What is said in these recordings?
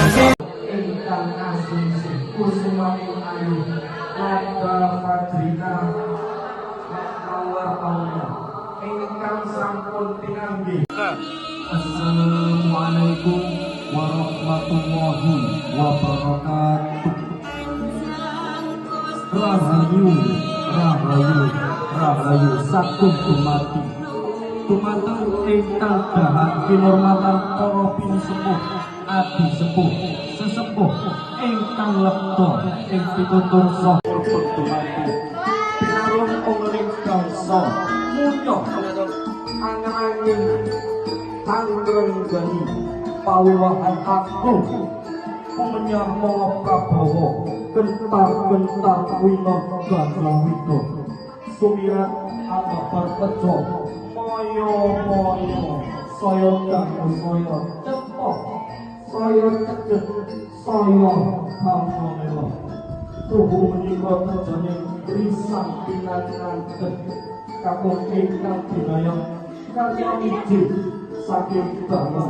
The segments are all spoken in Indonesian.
Ingkang asumsi kusumaning ayu Nada Fadrina Allah Allah ingkang sampun pinanggih. Assalamualaikum warahmatullahi wabarakatuh. Rahayu Rahayu Rahayu sakum dumati dumateng ingkang dahat kinurmatan para pinusepuh adi sepuh sesepuh ingkang lekto ing pitutur saha dumati pinarung ungering bangsa munyah angin pangrenggani pawiwahan aku menyah monggo Prabowo gentar-gentar winaga wito sumirat ababar pejo moyo-moyo saya kanggo saya cepok saya cedhek saya hamil tubuh menika terjadi risang pinanganten kakung ingkang dinayang karya ijin saking bangun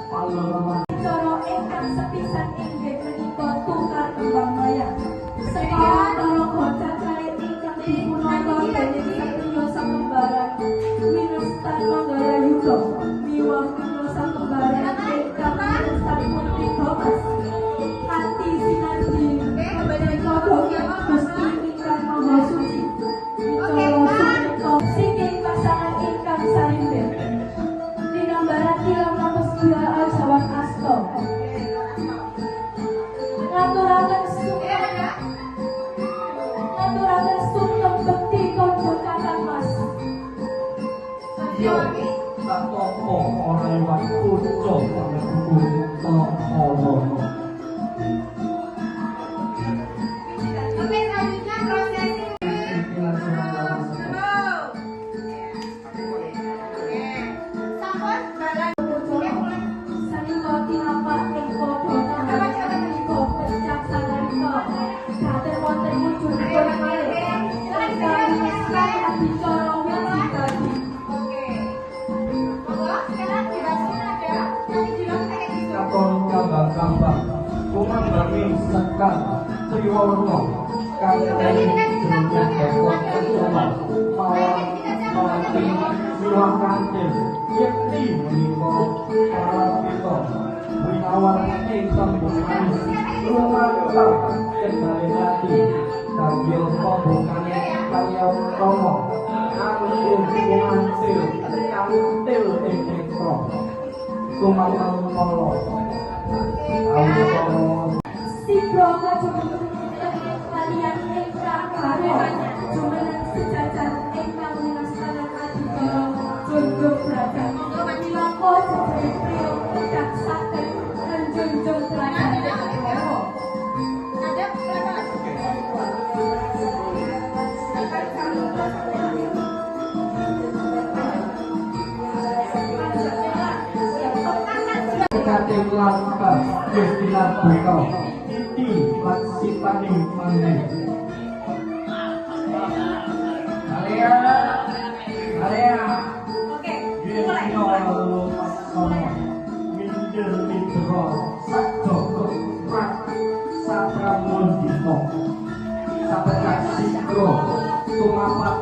palelaman cara ingkang sepisan inggih menika tukar kembang maya sekolah karo bocah carit ingkang dipunata dening satrio sakembaran winastan manggaya yuda miwah kula sakembaran ingkang sampun dibawas kanthi sinardi menika Gusti ingkang Maha Suci wicara sumeto singing pasangan ingkang sarimbet dinambaran tilam lapis gula ajawan asto ngaturaken sungkem bekti konco kakang mas yo tak topo ora iwak kuco kuku topo Oke, selanjutnya prosesi sampun balan sanika tinapa ing kodho namanya menika pencak sanarika katen wonten wujudipun malih ingkang mesra adicara wiji. Oke. Monggo sekarang dirasakan ada nanti dilakukan kayak gitu. katon kambang-kambang kumandani sekar triwarna kang miwah kantil yekti menika pralapita winawan ingkang manis lumantar kendali hati kangge pabukane kaya Rama antil kumantil kantil ing netra kumantan polo awit Sibro kajeng kaliyan ingkang karo jumeneng sejajar ingkang winastan adicara junjung braga minangka jejering priya pencak saken menjunjung teladan negara. Ada berapa? kating lantas destinar buka iti laksipani maneh area Oke, mulai. minder mitro sakjoko prak sapramundito sapecak sikro tumapak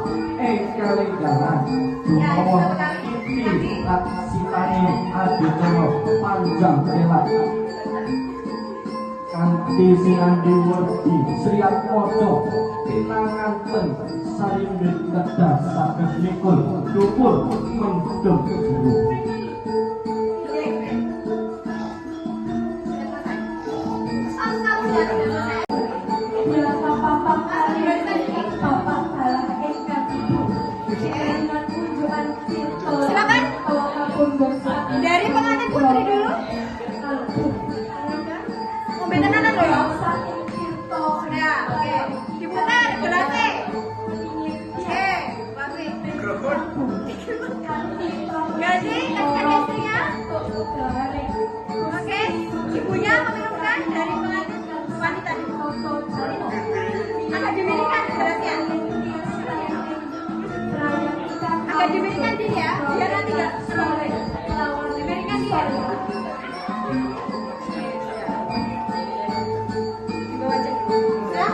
kalenggaran dumawa iti laksipani aditoro panjang elak kanthi sinandi wedi sriat maca pinanganten sarimbit kedah saged mikul dupur mendem guru Bila papak alir papak kalah ingkang ibu dengan unjukan tirto Silakan. kapun bangsa Dari pengantin putri dulu. kalbu Ngombe tenanan loh ya. saking tirto Ya, oke. Diputar gelasnya. Oke. diberikan dia ya, biar nanti nggak sore. Diberikan dia. Dibawa aja. Sudah?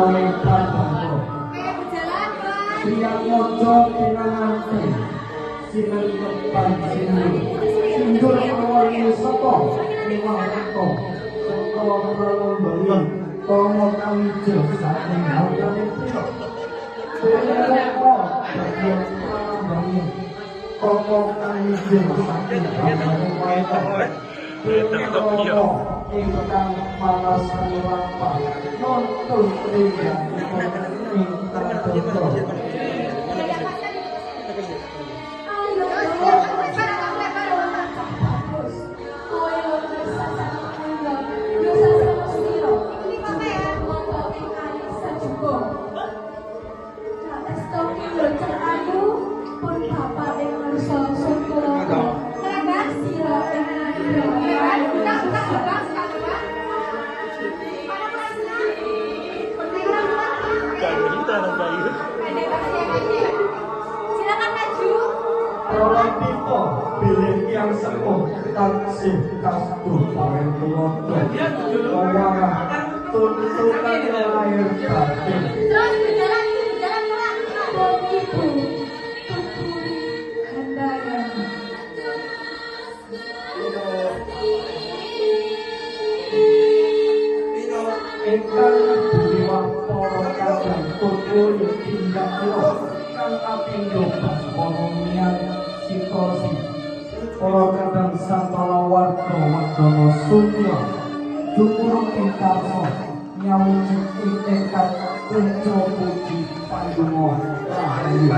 Maksudnya? Kayak berjalan, Pak. Siang mojo pinanganti sinar depan sindur sindur awali soto liwang reko soto pralambali tomo kawijo saking hargane piro reko bagian pralambali tomo kawijo saking hargane wae ingkang malas kaliwapa nonton pria ingkang dodo Silakan maju. Orang tipe bilik yang sepuh taksih kastur paling tuwoto Wawara tuntutan lahir batin Terus berjalan pelan. Ibu tuturi gandaran. ingkang budiwah para kadang tuturi tindak lo kang apindo para mian sitosi para kadang santala warga wadana sunyo jumurung ing karso nyawujud ing tekad rejo puji pandonga rahayu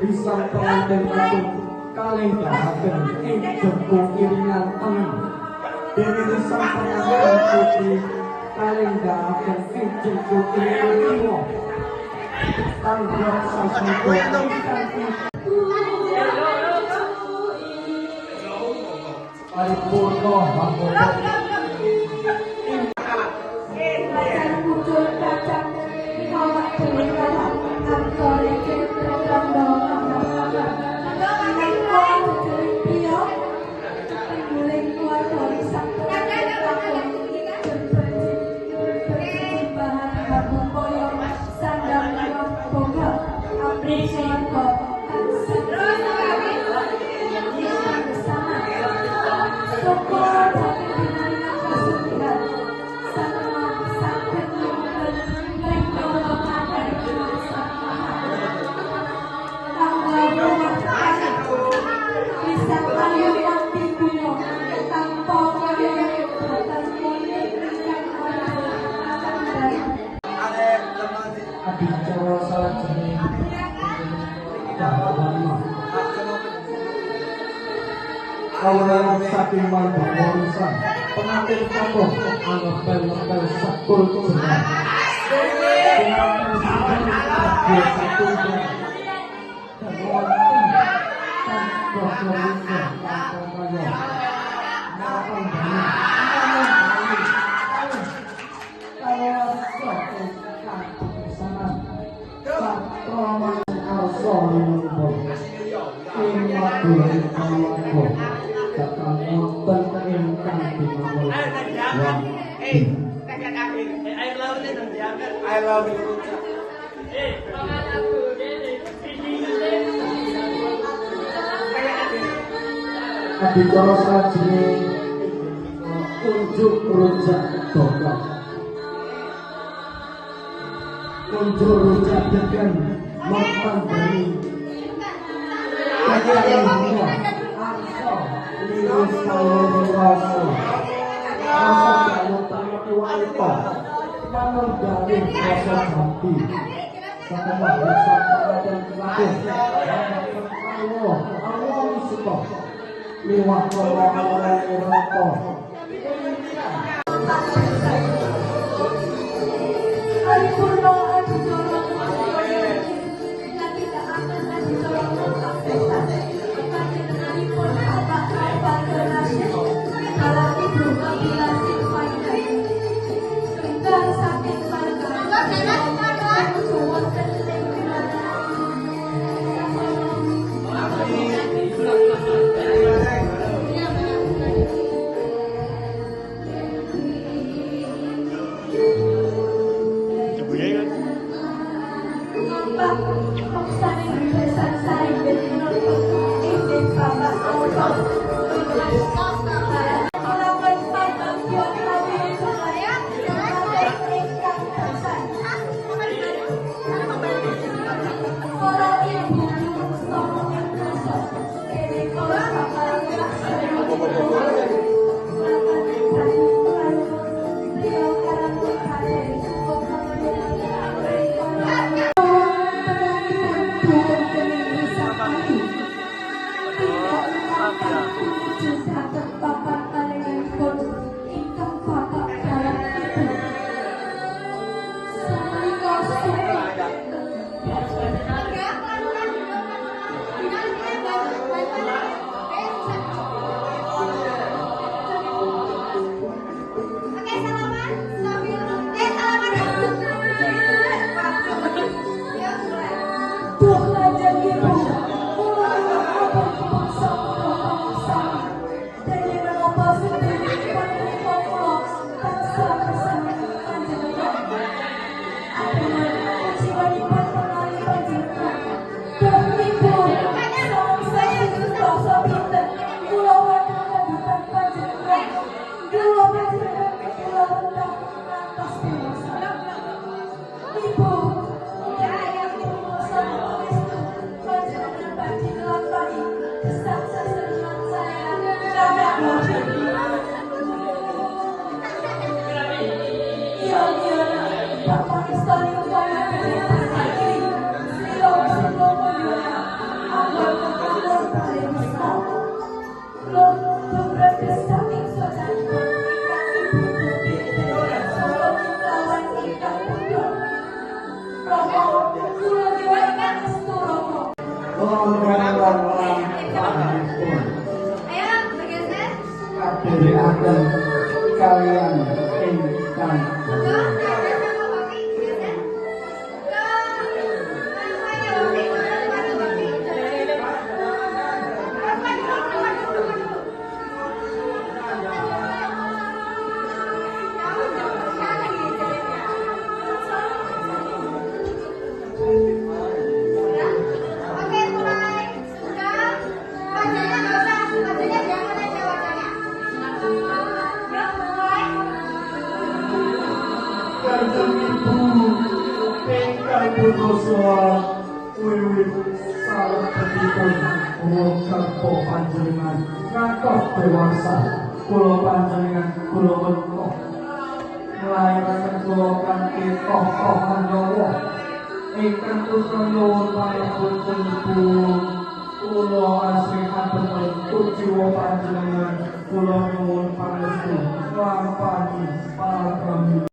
Risang pengantin ratu kaleng dahaken ing jengku iringan tangan dene risang pengantin putri kaleng dahaken ing jengku iringan kiwa tanggap sasmito paripurna mahkota Akan muncul kacang kawat berikan antara program dalam Adicara salajenging kawenangan saking mandang warisan pengantin kampung angepel-ngepel sekul jeneng pengantin saking kabeh satu jeneng dan wonten tanpa solusi tanpa kaya maupun banyak kalau satu kesanan satu arso limpun ing maduri kalago kakang wonten ingkang dinamel air lautnya dong diangkat. Air laut diruncak. adicara salajenging unjuk rujak dokter unjuk rujak dengan makan dari kaya arso liwis kalori rasa rasa jalur tanah wanita manur dari rasa jambi sakemah rasa dan kelakon Allah Allah suka liwat orang-orang rata Paripurna adicara orang-orang panipun Ayo, bergeser. kadherekaken kalian ingkang Ke kanan sama Bobby, geser. Ke depannya Bobby, ke depannya Bobby. Depan dulu. Kamu jangan salah gitu ya. Sudah? Oke, mulai. Sudah. Wajahnya nggak usah. Wajahnya jangan aja wajahnya. Yuk, mulai. Kanjeng Ibu ingkang putra wiwit salebetipun wongkapa panjenengan ngantos dewasa kula panjenengan kula mentok nglairaken kula kanthi tokoh nyawa ingkang putra nyuwun pangapunten Ibu kula asring atur tujuwa panjenengan kula nyuwun pangestu lampani para